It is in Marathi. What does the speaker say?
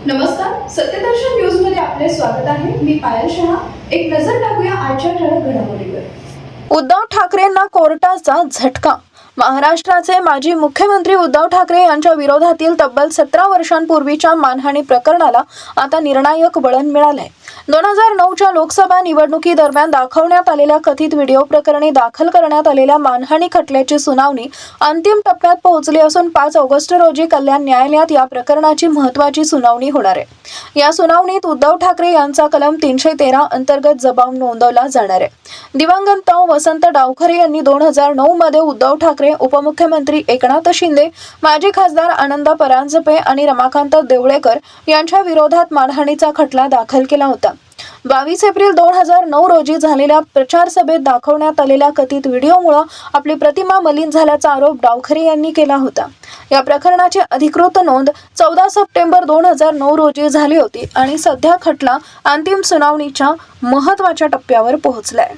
नमस्कार, सत्यदर्शन न्यूज मध्ये आपले स्वागत आहे. मी पायल शहा. एक नजर टाकूया आजच्या ठळक घडामोडीवर. उद्धव ठाकरेंना कोर्टाचा झटका. महाराष्ट्राचे माजी मुख्यमंत्री उद्धव ठाकरे यांच्या विरोधातील तब्बल 17 वर्षांपूर्वीच्या मानहानी प्रकरणाला आता निर्णायक वळण मिळालंय. 2009च्या लोकसभा निवडणुकीदरम्यान दाखवण्यात आलेल्या कथित व्हिडिओ प्रकरणी दाखल करण्यात आलेल्या मानहानी खटल्याची सुनावणी अंतिम टप्प्यात पोहोचली असून 5 ऑगस्ट रोजी कल्याण न्यायालयात या प्रकरणाची महत्त्वाची सुनावणी होणार आहे. या सुनावणीत उद्धव ठाकरे यांचा कलम 313 अंतर्गत जबाब नोंदवला जाणार आहे. दिवंगत वसंत डावखरे यांनी 2009 मध्ये उद्धव ठाकरे, उपमुख्यमंत्री एकनाथ शिंदे, माजी खासदार आनंद परांजपे आणि रमाकांत देवळेकर यांच्या विरोधात मानहानीचा खटला दाखल केला होता. 22 एप्रिल 2009 रोजी झालेल्या प्रचार सभेत दाखवण्यात आलेल्या कथित व्हिडिओमुळे आपली प्रतिमा मलिन झाल्याचा आरोप डावखरे यांनी केला होता. या प्रकरणाची अधिकृत नोंद 14 सप्टेंबर 2009 रोजी झाली होती आणि सध्या खटला अंतिम सुनावणीच्या महत्त्वाच्या टप्प्यावर पोहोचलाय.